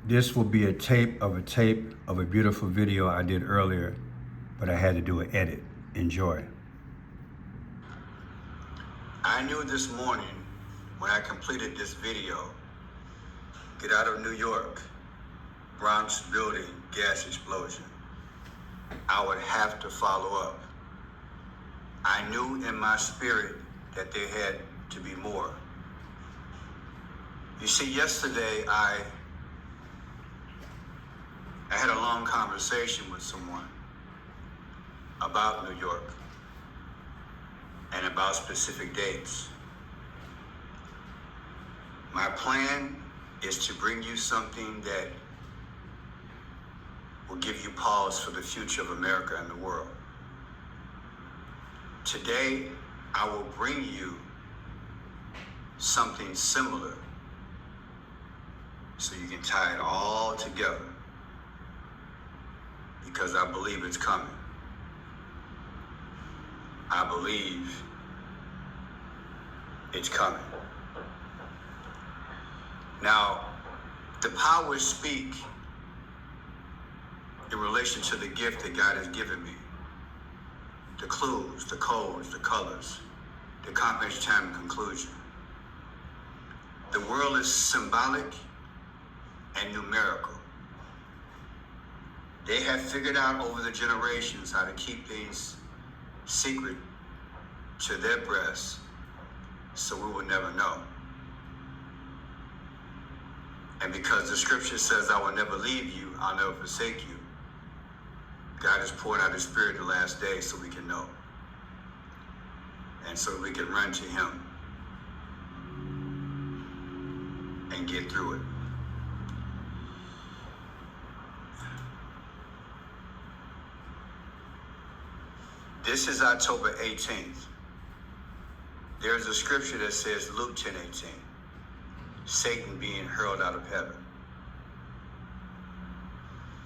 This will be a tape of a beautiful video I did earlier, but I had to do an edit. Enjoy. I knew this morning when I completed this video, get out of New York, Bronx building, gas explosion, I would have to follow up. I knew in my spirit that there had to be more. You see, yesterday I had a long conversation with someone about New York and about specific dates. My plan is to bring you something that will give you pause for the future of America and the world. Today, I will bring you something similar so you can tie it all together, because I believe it's coming. I believe it's coming. Now, the powers speak in relation to the gift that God has given me. The clues, the codes, the colors, the comprehension, time, and conclusion. The world is symbolic and numerical. They have figured out over the generations how to keep things secret to their breasts, so we will never know. And because the scripture says, I will never leave you, I'll never forsake you, God has poured out his spirit in the last days so we can know. And so we can run to him and get through it. This is October 18th. There's a scripture that says, Luke 10:18, Satan being hurled out of heaven.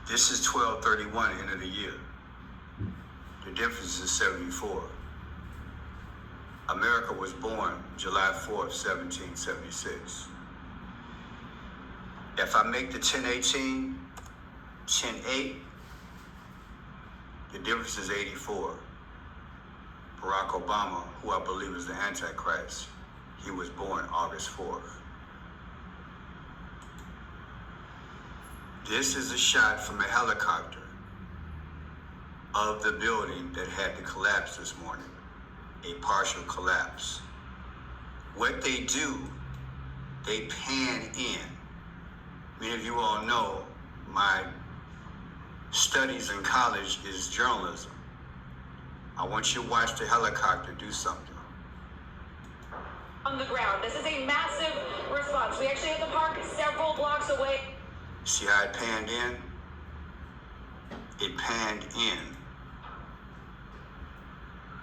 This is 12/31, end of the year. The difference is 74. America was born July 4th, 1776. If I make the 10:18, 10:8, the difference is 84. Barack Obama, who I believe is the Antichrist, he was born August 4th. This is a shot from a helicopter of the building that had to collapse this morning, a partial collapse. What they do, they pan in. Many of you all know my studies in college is journalism. I want you to watch the helicopter do something. On the ground, this is a massive response. We actually have to park several blocks away. See how it panned in? It panned in.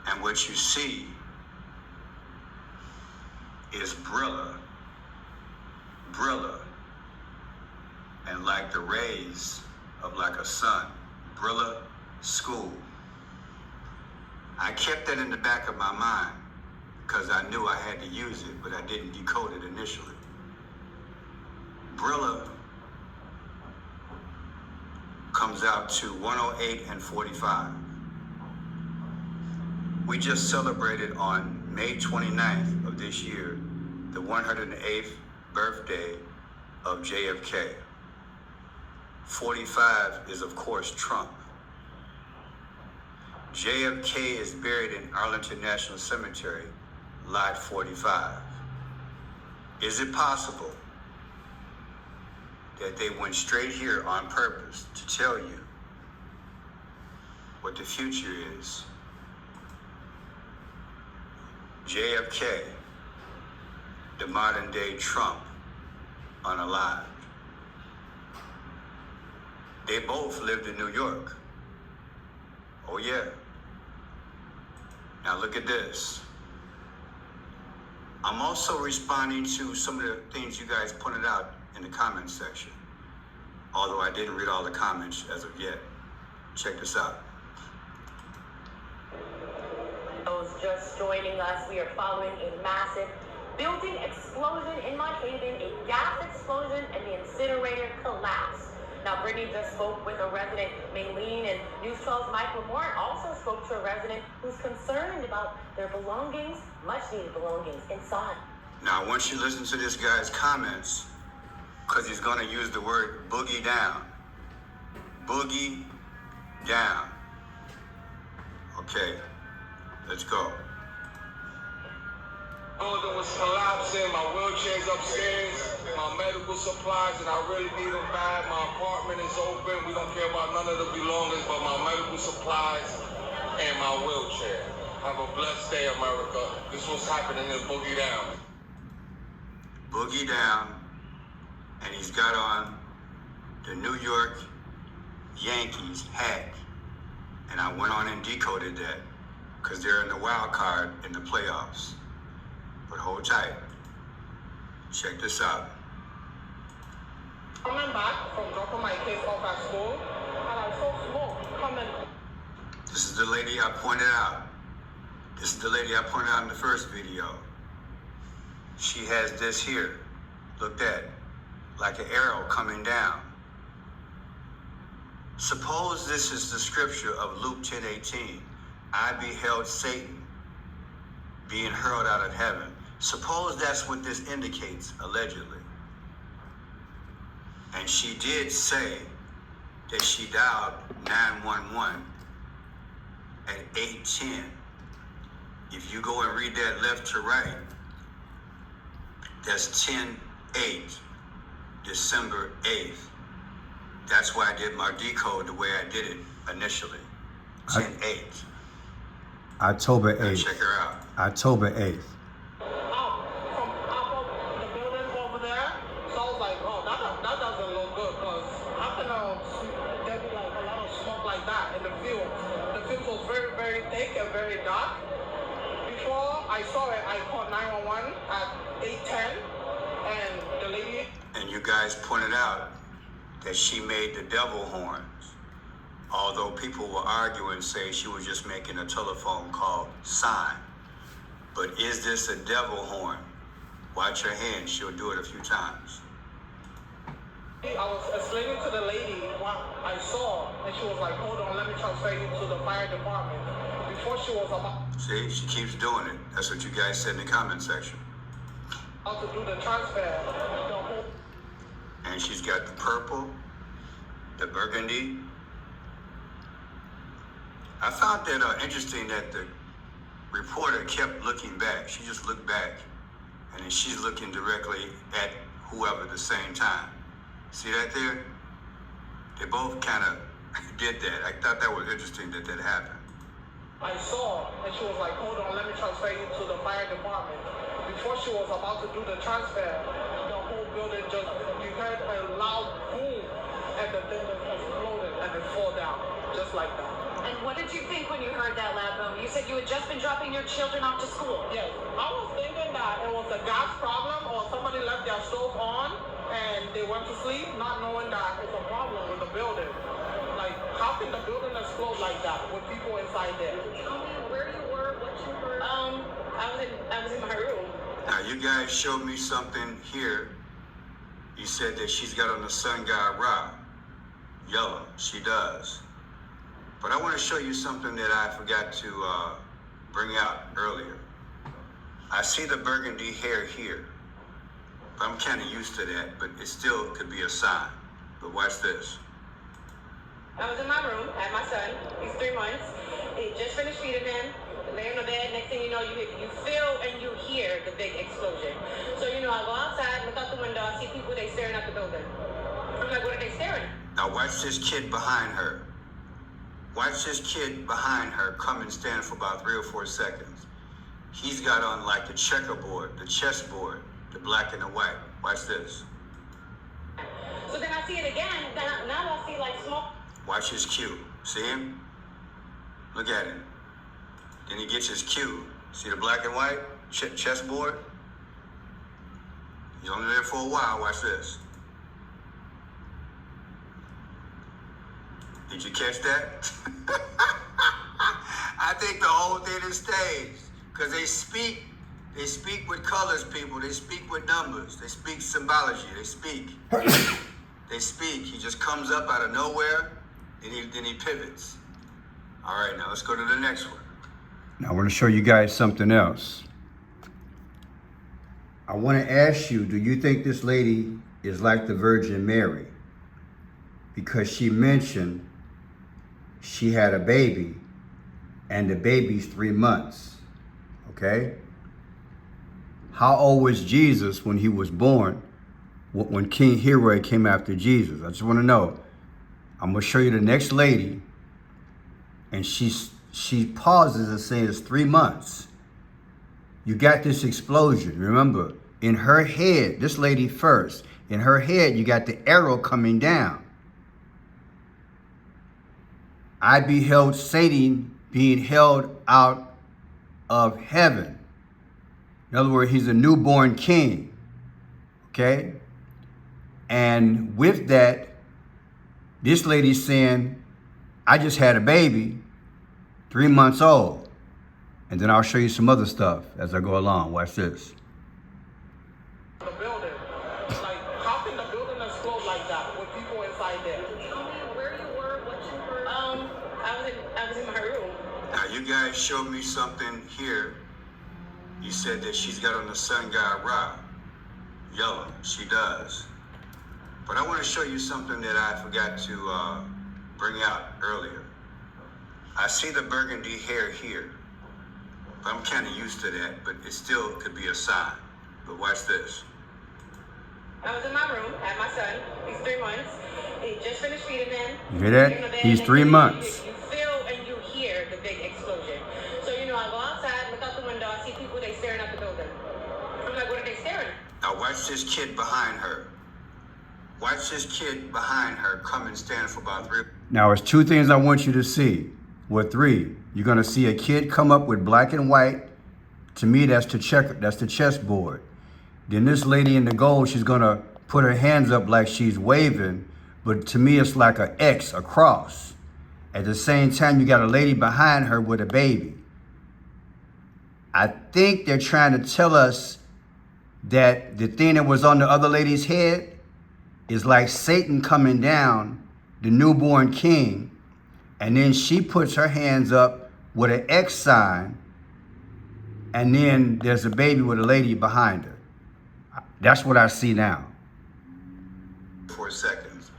And what you see is Brilla, and like the rays of like a sun, Brilla School. I kept that in the back of my mind because I knew I had to use it, but I didn't decode it initially. Brilla comes out to 108 and 45. We just celebrated on May 29th of this year, the 108th birthday of JFK. 45 is, of course, Trump. JFK is buried in Arlington National Cemetery, lot 45. Is it possible that they went straight here on purpose to tell you what the future is? JFK, the modern day Trump, unalived. They both lived in New York. Oh yeah. Now look at this. I'm also responding to some of the things you guys pointed out in the comments section, although I didn't read all the comments as of yet. Check this out. Those just joining us, we are following a massive building explosion in my haven, a gas explosion, and the incinerator collapse. Now, Brittany just spoke with a resident, Maylene, and News 12's Michael Moore also spoke to a resident who's concerned about their belongings, much-needed belongings, inside. Now, I want you to listen to this guy's comments, because he's going to use the word boogie down. Boogie down. Okay, let's go. Building was collapsing, my wheelchair's upstairs, my medical supplies, and I really need them bad. My apartment is open. We don't care about none of the belongings, but my medical supplies and my wheelchair. Have a blessed day, America. This was happening in Boogie Down. Boogie down, and he's got on the New York Yankees hat. And I went on and decoded that, because they're in the wild card in the playoffs. But hold tight. Check this out. Coming back from dropping my kids off at school, and I saw smoke coming. This is the lady I pointed out. This is the lady I pointed out in the first video. She has this here. Look at, like an arrow coming down. Suppose this is the scripture of Luke 10:18. I beheld Satan being hurled out of heaven. Suppose that's what this indicates, allegedly. And she did say that she dialed 911 at 8:10. If you go and read that left to right, that's 10/8, December 8th. That's why I did my decode the way I did it initially. 10/8. October 8th. Check her out. October 8th. From up of the buildings over there, so I was like, oh, that doesn't look good, because how can there be like a lot of smoke like that in the field? The field was very, very thick and very dark. Before I saw it, I called 911 at 8:10, and the lady. And you guys pointed out that she made the devil horns. Although people will argue and say she was just making a telephone call sign. But is this a devil horn? Watch her hand, she'll do it a few times. I was explaining to the lady what I saw, and she was like, hold on, let me transfer you to the fire department. Before she was about See, she keeps doing it. That's what you guys said in the comment section. to do the transfer, And she's got the purple, the burgundy. I found that interesting that the reporter kept looking back. She just looked back, and then she's looking directly at whoever at the same time. See that there? They both kind of did that. I thought that was interesting that that happened. I saw, and she was like, hold on, let me transfer you to the fire department. Before she was about to do the transfer, the whole building just, you heard a loud boom, and the thing just exploded, and it fell down, just like that. And what did you think when you heard that loud boom? You said you had just been dropping your children off to school. Yes, I was thinking that it was a gas problem, or somebody left their stove on, and they went to sleep, not knowing that it's a problem with the building. Like, how can the building explode like that with people inside there? Tell me where you were, what you heard. I was in my room. Now, you guys showed me something here. You said that she's got on the sun god Ra. Yellow, she does. But I want to show you something that I forgot to bring out earlier. I see the burgundy hair here. I'm kind of used to that, but it still could be a sign. But watch this. I was in my room, I had my son, he's 3 months. He just finished feeding him, lay on the bed, next thing you know, you feel and you hear the big explosion. So, I go outside, look out the window, I see people, they staring at the building. I'm like, what are they staring at? Now watch this kid behind her. Watch this kid behind her come and stand for about 3 or 4 seconds. He's got on like the checkerboard, the chessboard, the black and the white. Watch this. So then I see it again, now I see like smoke. Watch his cue. See him? Look at him. Then he gets his cue. See the black and white chessboard? He's only there for a while. Watch this. Did you catch that? I think the whole thing is staged. Because they speak with colors, people. They speak with numbers. They speak symbology. They They speak. He just comes up out of nowhere, then he pivots. All right, now let's go to the next one. Now I want to show you guys something else. I want to ask you, do you think this lady is like the Virgin Mary? Because she mentioned she had a baby and the baby's 3 months, okay? How old was Jesus when he was born, when King Herod came after Jesus? I just want to know. I'm going to show you the next lady, and she pauses and says 3 months. You got this explosion. Remember, in her head, this lady first, in her head, you got the arrow coming down. I beheld Satan being held out of heaven. In other words, he's a newborn king, okay? And with that, this lady's saying, I just had a baby, 3 months old. And then I'll show you some other stuff as I go along. Watch this. The building. Like, how can the building explode like that with people inside there? Tell me where you were, what you were. I was in my room. Now, you guys showed me something here. You said that she's got on the sun god Ra. Yellow. She does. But I want to show you something that I forgot to bring out earlier. I see the burgundy hair here. I'm kind of used to that, but it still could be a sign. But watch this. I was in my room, had my son. He's 3 months. He just finished feeding him. You hear that? He's 3 months. You feel and you hear the big explosion. So, I go outside, look out the window, I see people, they staring at the building. I'm like, what are they staring at? Now watch this kid behind her. Watch this kid behind her come and stand for about 3. Now, there's 2 things I want you to see. Well, 3. You're going to see a kid come up with black and white. To me, that's the chessboard. Then this lady in the gold, she's going to put her hands up like she's waving. But to me, it's like an X, a cross. At the same time, you got a lady behind her with a baby. I think they're trying to tell us that the thing that was on the other lady's head is like Satan coming down, the newborn king, and then she puts her hands up with an X sign, and then there's a baby with a lady behind her. That's what I see now. 4 seconds.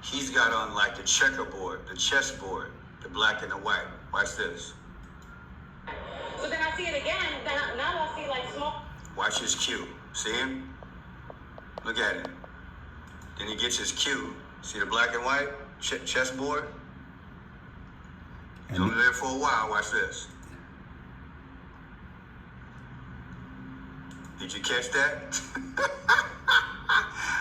He's got on like the checkerboard, the chessboard, the black and the white. Watch this. So then I see it again, now I see like smoke. Watch his cue. See him? Look at him. Then he gets his cue. See the black and white chessboard? He's only there for a while. Watch this. Did you catch that?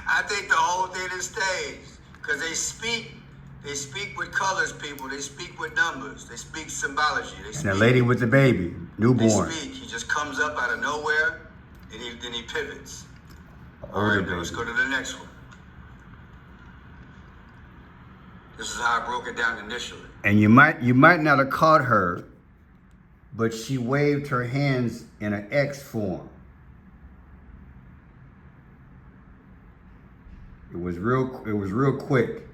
I think the whole thing is staged. Because they speak with colors, people. They speak with numbers. They speak symbology. And the lady with the baby, newborn. They speak. He just comes up out of nowhere, and then he pivots. All right, now let's go to the next one. This is how I broke it down initially. And you might not have caught her, but she waved her hands in an X form. It was real quick.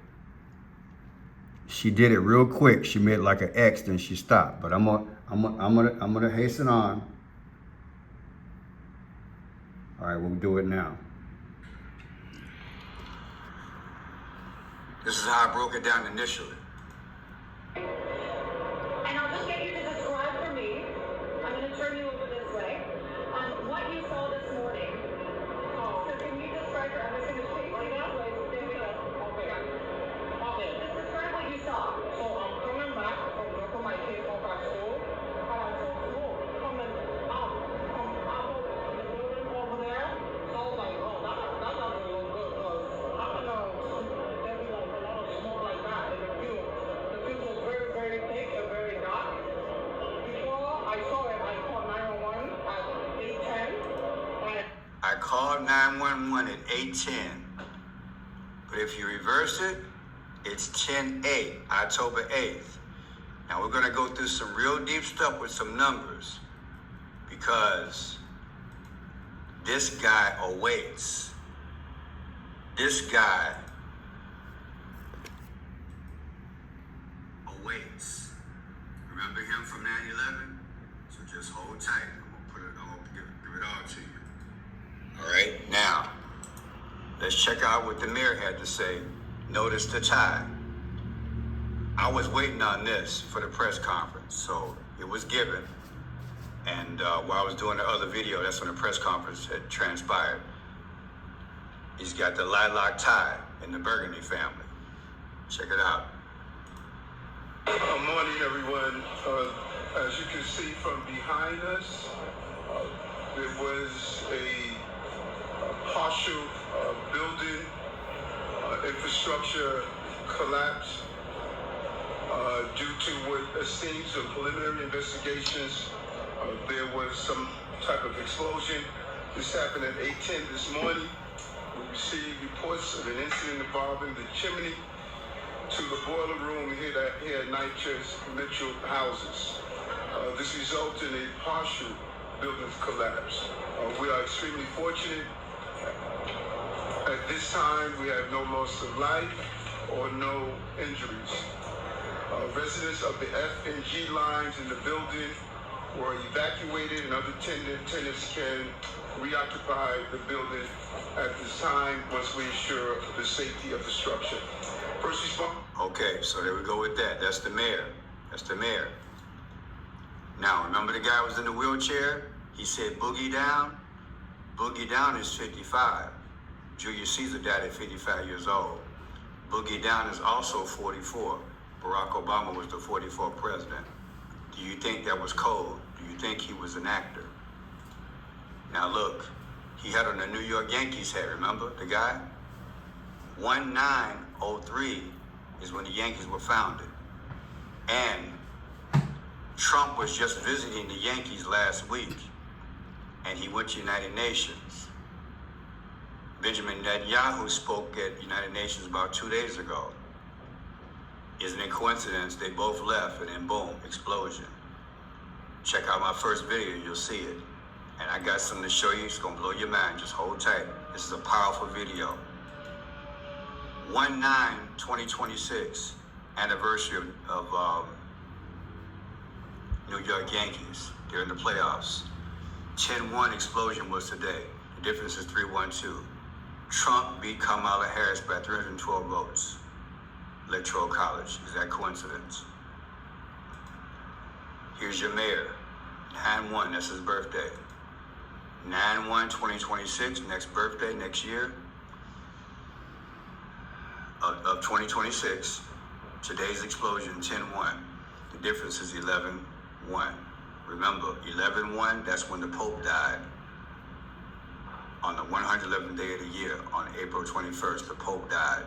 She did it real quick. She made like an X, then she stopped. But I'm gonna hasten on. All right, we'll do it now. This is how I broke it down initially. And I'll just get you to describe for me. I'm going to turn you over this way. What you saw this morning. So can you describe for everything that's facing that way? Okay. Just describe what you saw. So I'm coming back from dropping my kids off at school, and I saw smoke coming out from out of the building over there. So I was like, oh, that doesn't look good, because I can there be like a lot of smoke like that in the field. The field was very, very thick and very dark. Before I saw it, I called 911 at 8:10. I called 911 at 8:10. But if you reverse it, it's 10/8, October 8th. Now we're going to go through some real deep stuff with some numbers, because this guy awaits. This guy check out what the mayor had to say. Notice the tie. I was waiting on this for the press conference, so it was given. And while I was doing the other video, that's when the press conference had transpired. He's got the lilac tie in the Burgundy family. Check it out. Morning, everyone. As you can see from behind us, there was a partial building infrastructure collapse due to what seems of preliminary investigations. There was some type of explosion. This happened at 8:10 this morning. We received reports of an incident involving the chimney to the boiler room here at Nitrous Mitchell houses. This resulted in a partial building collapse. We are extremely fortunate. At this time, we have no loss of life or no injuries. Residents of the F and G lines in the building were evacuated, and other tenants can reoccupy the building at this time once we ensure the safety of the structure. First response. Okay, so there we go with that. That's the mayor. That's the mayor. Now, remember the guy was in the wheelchair? He said boogie down. Boogie down is 55. Julius Caesar died at 55 years old. Boogie down is also 44. Barack Obama was the 44th president. Do you think that was cold? Do you think he was an actor? Now look, he had on a New York Yankees hat, remember the guy? 1903 is when the Yankees were founded. And Trump was just visiting the Yankees last week, and he went to United Nations. Benjamin Netanyahu spoke at United Nations about 2 days ago. Isn't it coincidence they both left, and then boom, explosion. Check out my first video, you'll see it. And I got something to show you, it's gonna blow your mind, just hold tight. This is a powerful video. 1/9/2026, anniversary of New York Yankees. They're in the playoffs. 10-1 explosion was today. The difference is 3-1-2. Trump beat Kamala Harris by 312 votes. Electoral college. Is that coincidence? Here's your mayor. 9-1, that's his birthday. 9/1/2026, next birthday, next year of 2026. Today's explosion, 10-1. The difference is 11-1. Remember, 11-1, that's when the Pope died. On the 111th day of the year, on April 21st, the Pope died.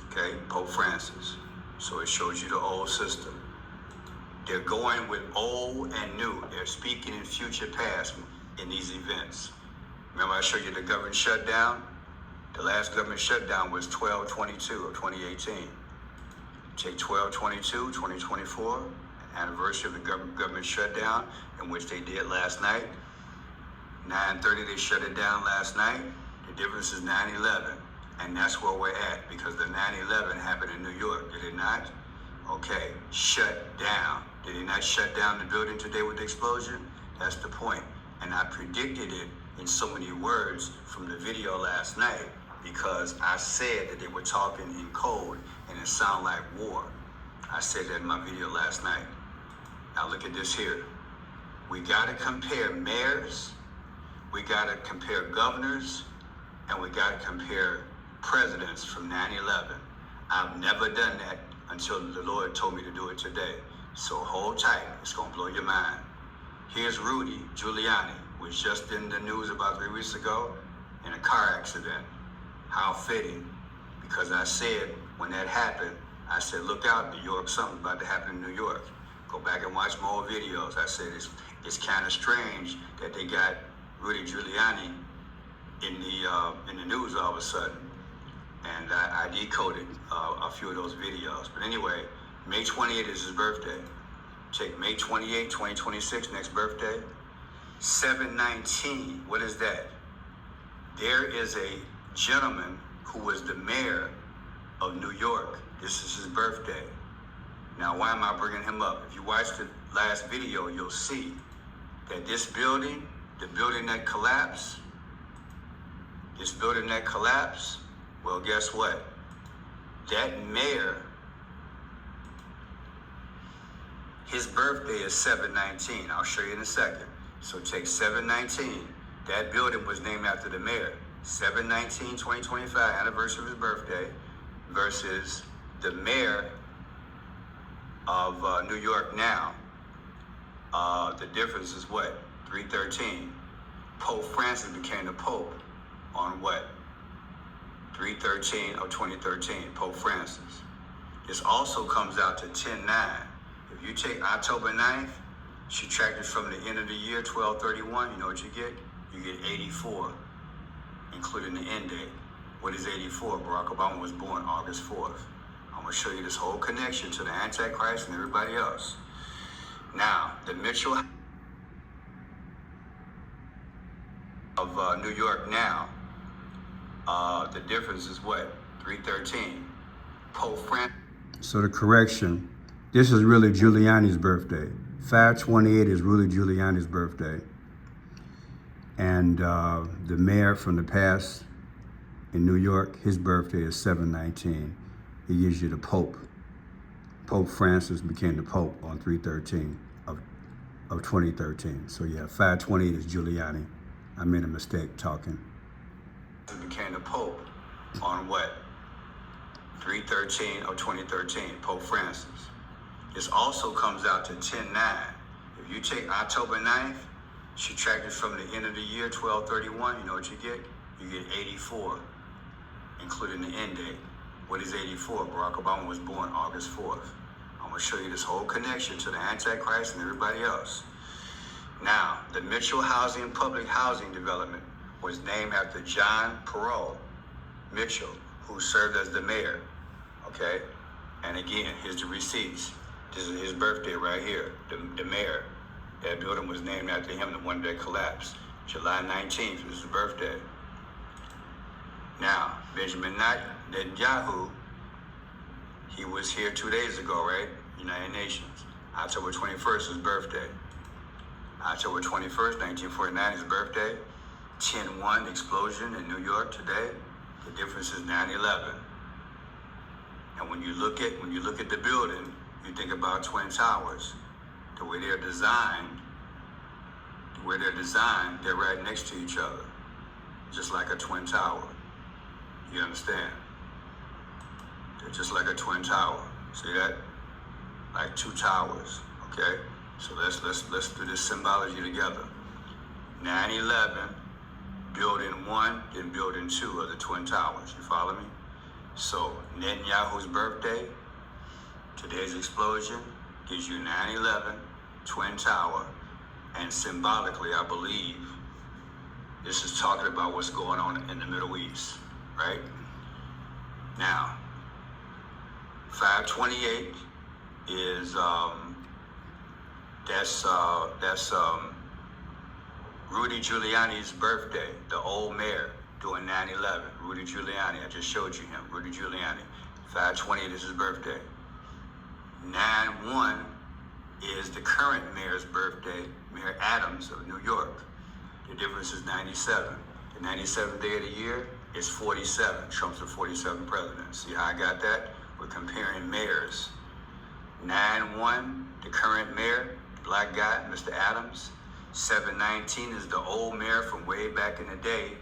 Okay, Pope Francis. So it shows you the old system. They're going with old and new. They're speaking in future past in these events. Remember I showed you the government shutdown? The last government shutdown was 12/22 of 2018. Take 12/22, 2024, anniversary of the government shutdown, in which they did last night. 9:30, they shut it down last night. The difference is 9/11. And that's where we're at, because the 9/11 happened in New York, did it not? Okay, shut down. Did he not shut down the building today with the explosion? That's the point. And I predicted it in so many words from the video last night, because I said that they were talking in code and it sounded like war. I said that in my video last night. Now look at this here. We gotta compare mayors, we gotta compare governors, and we gotta compare presidents from 9/11. I've never done that until the Lord told me to do it today. So hold tight, it's gonna blow your mind. Here's Rudy Giuliani, was just in the news about 3 weeks ago in a car accident. How fitting, because I said when that happened, I said, look out, New York, something's about to happen in New York. Go back and watch more videos. I said it's kind of strange that they got Rudy Giuliani in the news all of a sudden. And I decoded a few of those videos. But anyway, May 28th is his birthday. Take May 28, 2026, next birthday. 7/19, what is that? There is a gentleman who was the mayor of New York. This is his birthday. Now, why am I bringing him up? If you watch the last video, you'll see that this building, the building that collapsed, Well, guess what? That mayor, his birthday is 7/19. I'll show you in a second. So take 7/19. That building was named after the mayor. 7/19/2025, anniversary of his birthday, versus the mayor of New York now. The difference is what? 3/13. Pope Francis became the Pope on what? 3/13 of 2013, Pope Francis. This also comes out to 10/9. If you take October 9th, subtract it from the end of the year, 12/31, you know what you get? You get 84, including the end date. What is 84? Barack Obama was born August 4th. I'm going to show you this whole connection to the Antichrist and everybody else. Now, the Mitchell of New York now, the difference is what? 3/13. Pope Francis. So the correction, this is really Giuliani's birthday. 5/28 is Rudy Giuliani's birthday. And the mayor from the past in New York, his birthday is 7/19. He gives you the Pope. Pope Francis became the Pope on 3/13 of 2013. So yeah, 5/28 is Giuliani. I made a mistake talking. He became the Pope on what? 3/13 of 2013, Pope Francis. This also comes out to 10/9. If you take October 9th, subtract it from the end of the year, 12/31, you know what you get? You get 84, including the end date. What is 84? Barack Obama was born August 4th. I'm going to show you this whole connection to the Antichrist and everybody else. Now, the Mitchell Housing Public Housing Development was named after John Perot Mitchell, who served as the mayor. Okay? And again, here's the receipts. This is his birthday right here, the mayor. That building was named after him, the one that collapsed. July 19th was his birthday. Now, Benjamin Netanyahu, he was here 2 days ago, right? United Nations. October 21st, his birthday. October 21st, 1949, his birthday. 10/1 explosion in New York today. The difference is 9/11. And when you look at the building, you think about Twin Towers. The way they're designed, they're right next to each other, just like a twin tower. You understand? They're just like a twin tower. See that? Like two towers. Okay. So let's do this symbology together. 9/11, building 1, then building 2 of the twin towers. You follow me? So Netanyahu's birthday, today's explosion, gives you 9/11, twin tower, and symbolically, I believe, this is talking about what's going on in the Middle East, right? Now, 5/28 is that's Rudy Giuliani's birthday, the old mayor doing 9/11. Rudy Giuliani, I just showed you him. Rudy Giuliani. 5/28 is his birthday. 9/1 is the current mayor's birthday, Mayor Adams of New York. The difference is 97. The 97th day of the year is 47. Trump's the 47th president. See how I got that? We're comparing mayors. 9/1, the current mayor, the black guy, Mr. Adams. 7/19 is the old mayor from way back in the day.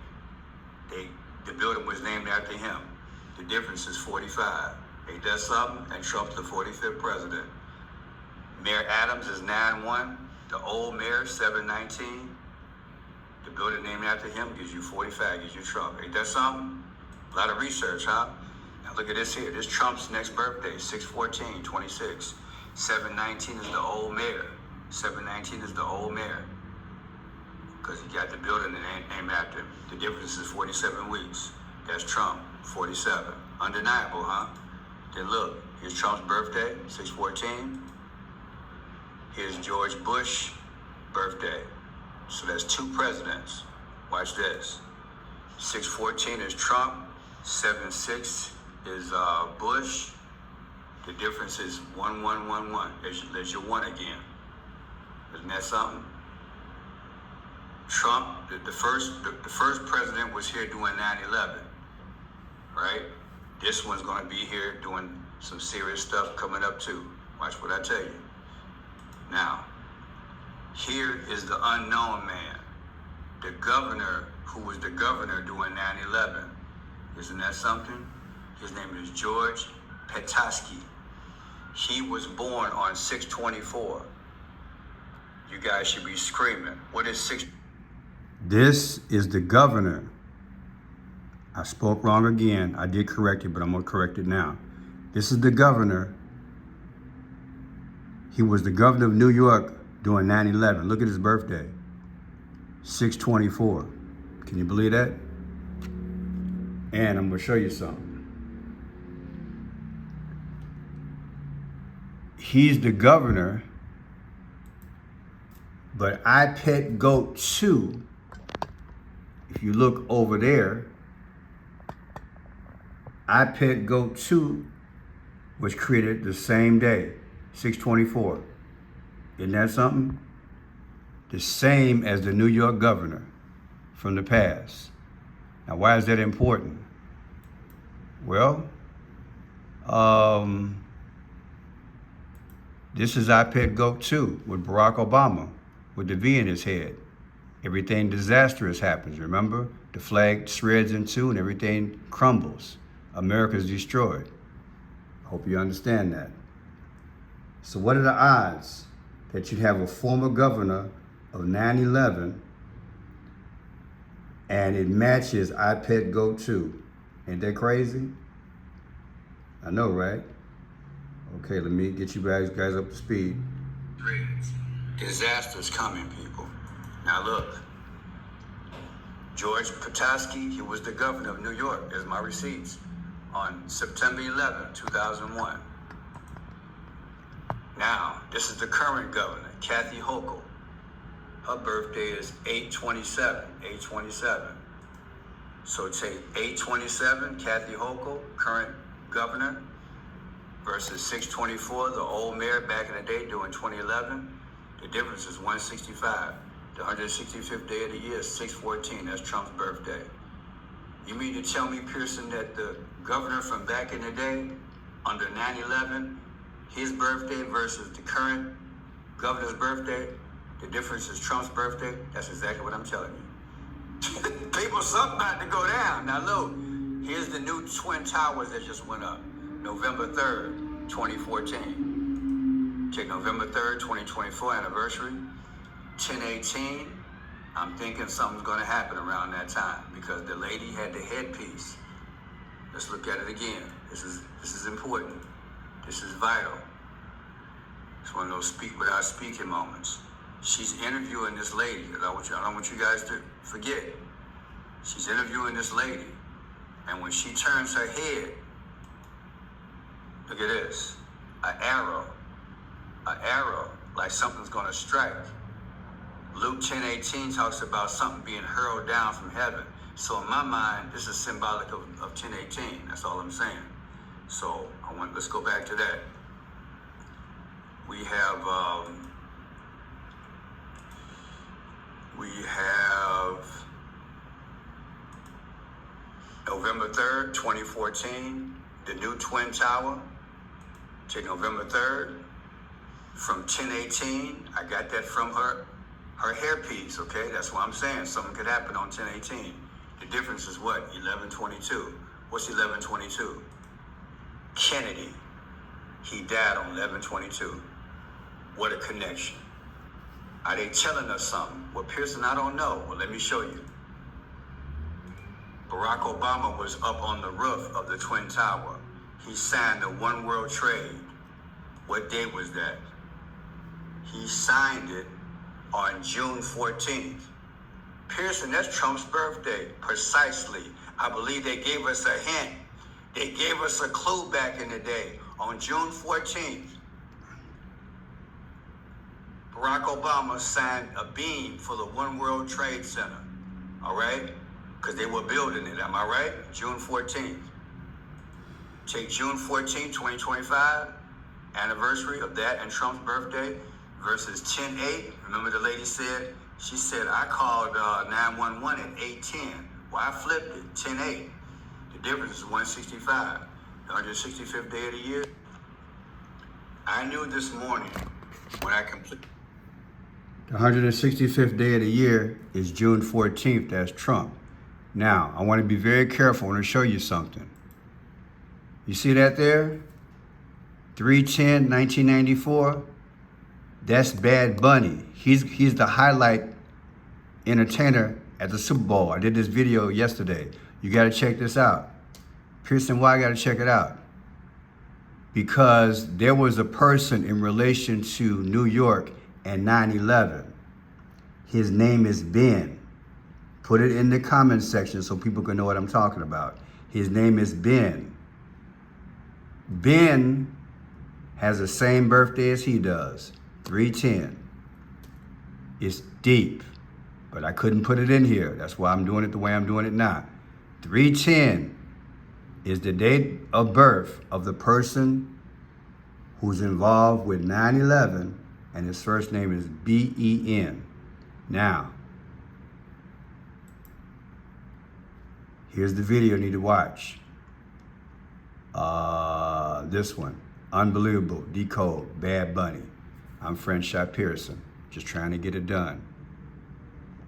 The building was named after him. The difference is 45. Ain't that something? And Trump's the 45th president. Mayor Adams is 9/1. The old mayor, 7/19. The building named after him gives you 45, gives you Trump. Ain't that something? A lot of research, huh? Now look at this here. This Trump's next birthday, 6/14/26. 7/19 is the old mayor. 7/19 is the old mayor. Because he got the building named after him. The difference is 47 weeks. That's Trump, 47. Undeniable, huh? Then look, here's Trump's birthday, 6/14. Here's George Bush's birthday. So that's 2 presidents. Watch this. 6/14 is Trump. 7/6 is Bush. The difference is 1/1/1/1. There's your 1 again. Isn't that something? Trump, the first president was here doing 9/11, right? This one's gonna be here doing some serious stuff coming up too. Watch what I tell you. Now, here is the unknown man, the governor who was the governor during 9/11. Isn't that something? His name is George Pataki. He was born on 6/24. You guys should be screaming. What is 6? This is the governor. I spoke wrong again. I did correct it, but I'm going to correct it now. This is the governor. He was the governor of New York during 9/11. Look at his birthday, 6/24. Can you believe that? And I'm going to show you something. He's the governor, but I Pet Goat 2, if you look over there, I Pet Goat 2 was created the same day, 6/24. Isn't that something? The same as the New York governor from the past. Now, why is that important? Well, this is I Pet Goat 2 with Barack Obama with the V in his head. Everything disastrous happens, remember? The flag shreds in two and everything crumbles. America's destroyed. I hope you understand that. So what are the odds that you'd have a former governor of 9/11 and it matches I Pet Goat 2? Ain't that crazy? I know, right? Okay, let me get you guys up to speed. Disaster's coming, people. Now look, George Pataki, he was the governor of New York. There's my receipts. On September 11, 2001. Now, this is the current governor, Kathy Hochul. Her birthday is 8/27. So take 8/27, Kathy Hochul, current governor, versus 6/24, the old mayor back in the day doing 2011. The difference is 165. The 165th day of the year is 6/14. That's Trump's birthday. You mean to tell me, Pearson, that the governor from back in the day, under 9/11, his birthday versus the current governor's birthday, the difference is Trump's birthday? That's exactly what I'm telling you. People, something about to go down. Now look, here's the new Twin Towers that just went up. November 3rd, 2014. Take November 3rd, 2024 anniversary, 10/18. I'm thinking something's going to happen around that time because the lady had the headpiece. Let's look at it again. This is important. This is vital. It's one of those speak without speaking moments. She's interviewing this lady. I don't want you guys to forget. She's interviewing this lady. And when she turns her head, look at this. An arrow, like something's going to strike. Luke 10:18 talks about something being hurled down from heaven. So in my mind, this is symbolic of 10:18. That's all I'm saying. So let's go back to that. We have November 3rd, 2014, the new Twin Tower. Take November 3rd from 10:18. I got that from her hairpiece, okay? That's what I'm saying. Something could happen on 10:18. The difference is what? 11/22. What's 11/22? Kennedy. He died on 11/22. What a connection. Are they telling us something? Well, Pearson, I don't know. Well, let me show you. Barack Obama was up on the roof of the Twin Tower. He signed the One World Trade. What day was that? He signed it on June 14th. Pearson, that's Trump's birthday, precisely. I believe they gave us a hint. They gave us a clue back in the day. On June 14th, Barack Obama signed a beam for the One World Trade Center, all right? Because they were building it, am I right? June 14th. Take June 14th, 2025, anniversary of that and Trump's birthday, versus 10/8. Remember the lady said, she said, I called 911 at 8:10. Well, I flipped it, 10/8. The difference is 165. The 165th day of the year. I knew this morning when I completed. The 165th day of the year is June 14th. That's Trump. Now, I want to be very careful. I want to show you something. You see that there? 3/10/1994. That's Bad Bunny. He's the highlight entertainer at the Super Bowl. I did this video yesterday. You got to check this out. Pearson, why I got to check it out? Because there was a person in relation to New York and 9/11. His name is Ben. Put it in the comment section so people can know what I'm talking about. His name is Ben. Ben has the same birthday as he does, 3/10. It's deep, but I couldn't put it in here. That's why I'm doing it the way I'm doing it now. 3/10 is the date of birth of the person who's involved with 9/11, and his first name is Ben. Now, here's the video you need to watch. This one, unbelievable, Decode Bad Bunny. I'm French Shot Pearson, just trying to get it done.